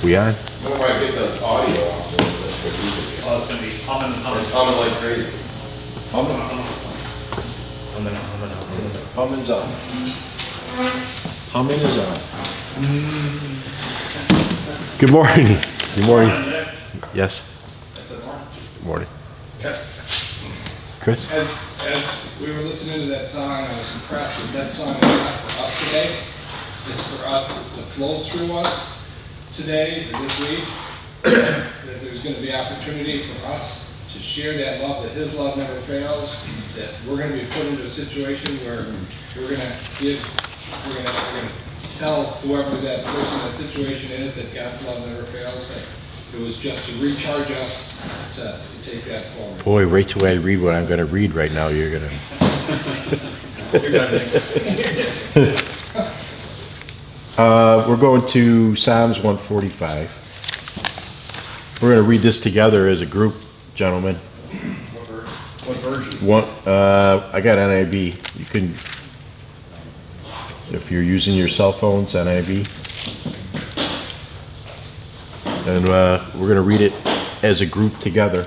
We on? When do I get the audio off of this? Oh, it's gonna be humming and It's humming. humming like crazy. Humming. Humming's on. Humming is on. Good morning. Good morning. Yes. Good morning. Chris? As we were listening to that song, I was impressed that song is not for us today. It's for us, it's to flow through us today, or this week. That there's gonna be opportunity for us to share that love, that his love never fails, that we're gonna be put into a situation where we're gonna tell whoever that person, that situation is, that God's love never fails. That it was just to recharge us to take that forward. Boy, wait till I read what I'm going to read right now. You're going to... We're going to Psalms 145. We're going to read this together as a group, gentlemen. What version? I got NIV. You can, if you're using your cell phones, NIV. And we're going to read it as a group together.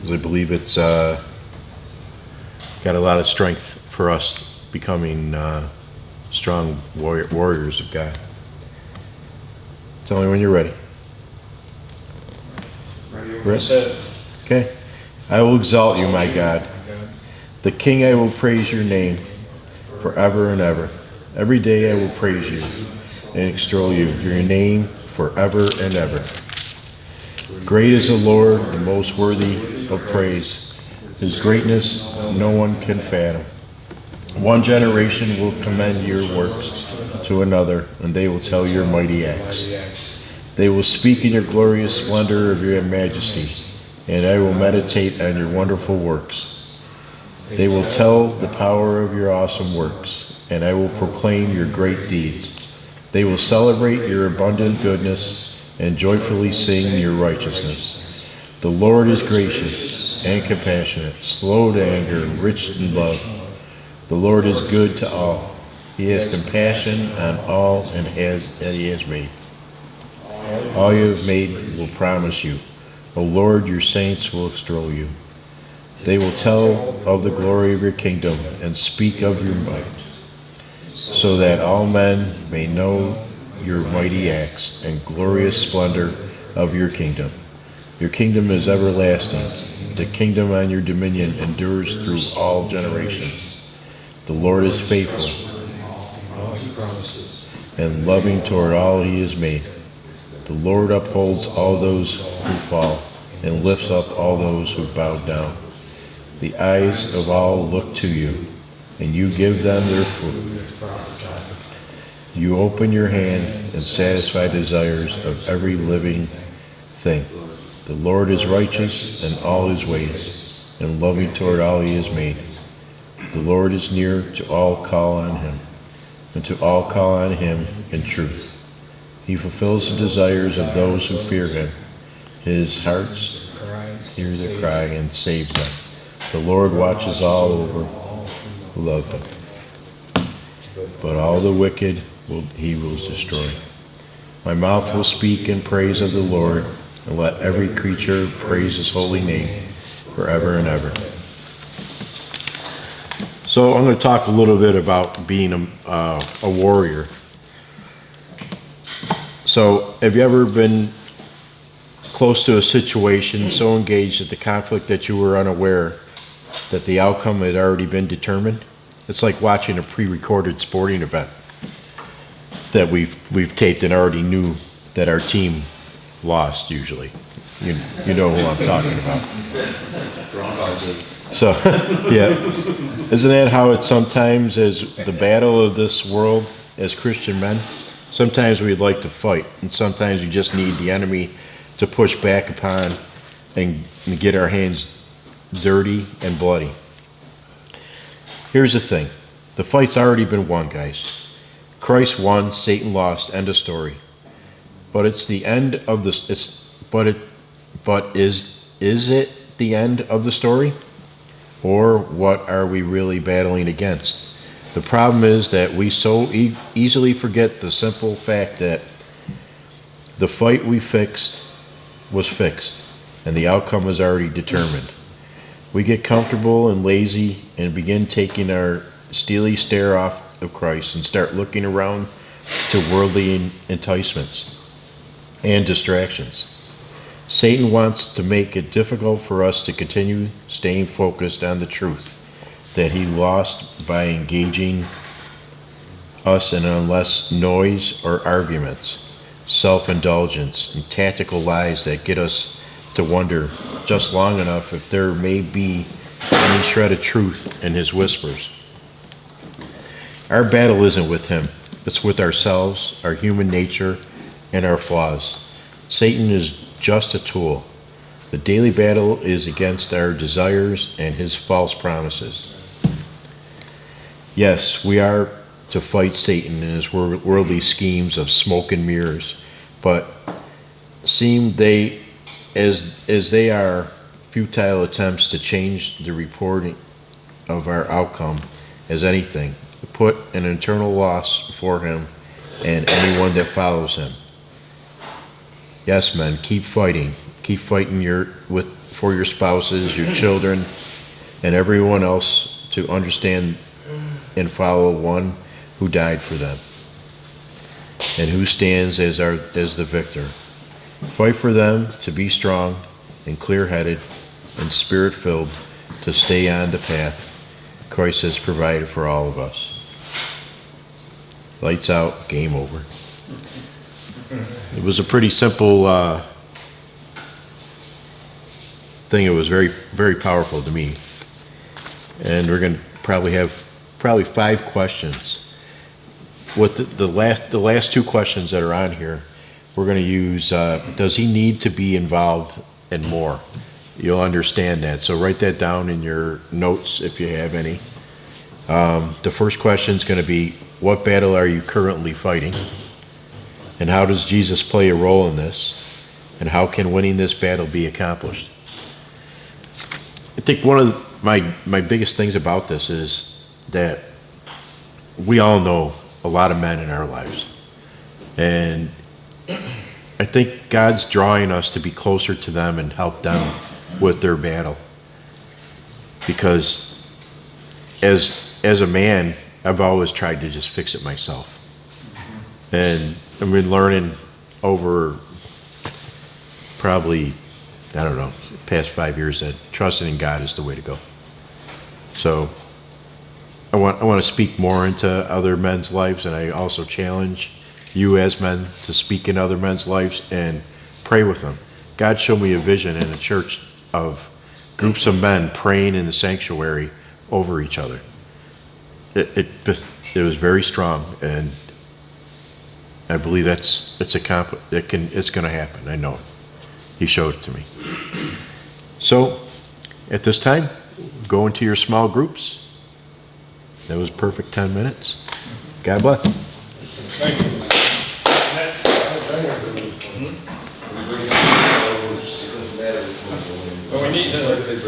I believe it's got a lot of strength for us becoming strong warriors of God. Tell me when you're ready. Ready? Okay. I will exalt you, my God. The King, I will praise your name forever and ever. Every day I will praise you and extol you, your name forever and ever. Great is the Lord, and most worthy of praise. His greatness no one can fathom. One generation will commend your works to another, and they will tell your mighty acts. They will speak in your glorious splendor of your majesty, and I will meditate on your wonderful works. They will tell the power of your awesome works, and I will proclaim your great deeds. They will celebrate your abundant goodness and joyfully sing your righteousness. The Lord is gracious and compassionate, slow to anger, rich in love. The Lord is good to all. He has compassion on all and that he has made. All you have made will promise you. O Lord, your saints will extol you. They will tell of the glory of your kingdom and speak of your might, so that all men may know your mighty acts and glorious splendor of your kingdom. Your kingdom is everlasting. The kingdom and your dominion endures through all generations. The Lord is faithful and loving toward all he has made. The Lord upholds all those who fall and lifts up all those who bow down. The eyes of all look to you, and you give them their food. You open your hand and satisfy desires of every living thing. The Lord is righteous in all his ways, and loving toward all he has made. The Lord is near to all call on him, and to all call on him in truth. He fulfills the desires of those who fear him. His hearts hear their cry and saves them. The Lord watches all over who love him, but all the wicked he will destroy. My mouth will speak in praise of the Lord, and let every creature praise his holy name forever and ever. So I'm going to talk a little bit about being a warrior. So have you ever been close to a situation so engaged that the conflict that you were unaware that the outcome had already been determined? It's like watching a pre-recorded sporting event that we've taped and already knew that our team lost usually. You know who I'm talking about. So, yeah. Isn't that how it sometimes is the battle of this world as Christian men? Sometimes we'd like to fight, and sometimes we just need the enemy to push back upon and get our hands dirty and bloody. Here's the thing. The fight's already been won, guys. Christ won, Satan lost, end of story. But it's the end of this. But is it the end of the story? Or what are we really battling against? The problem is that we so easily forget the simple fact that the fight we fixed was fixed, and the outcome was already determined. We get comfortable and lazy and begin taking our steely stare off of Christ and start looking around to worldly enticements and distractions. Satan wants to make it difficult for us to continue staying focused on the truth that he lost by engaging us in endless noise or arguments, self-indulgence, and tactical lies that get us to wonder just long enough if there may be any shred of truth in his whispers. Our battle isn't with him. It's with ourselves, our human nature, and our flaws. Satan is just a tool. The daily battle is against our desires and his false promises. Yes, we are to fight Satan and his worldly schemes of smoke and mirrors, but seem they as they are futile attempts to change the reporting of our outcome as anything, put an eternal loss before him and anyone that follows him. Yes, men, keep fighting. Keep fighting for your spouses, your children, and everyone else to understand and follow one who died for them and who stands as the victor. Fight for them to be strong and clear-headed and spirit-filled to stay on the path Christ has provided for all of us. Lights out, game over. It was a pretty simple thing. It was very, very powerful to me. And we're going to probably have 5 questions. With the last 2 questions that are on here, we're going to use, does he need to be involved in more? You'll understand that. So write that down in your notes if you have any. The first question is going to be, what battle are you currently fighting? And how does Jesus play a role in this? And how can winning this battle be accomplished? I think one of my biggest things about this is that we all know a lot of men in our lives. And I think God's drawing us to be closer to them and help them with their battle. Because as a man, I've always tried to just fix it myself. And I've been learning over probably, I don't know, past 5 years that trusting in God is the way to go. So I want to speak more into other men's lives, and I also challenge you as men to speak in other men's lives and pray with them. God showed me a vision in a church of groups of men praying in the sanctuary over each other. It was very strong, and I believe it's going to happen. I know it. He showed it to me. So at this time, go into your small groups. That was perfect 10 minutes. God bless. Thank you. But we need to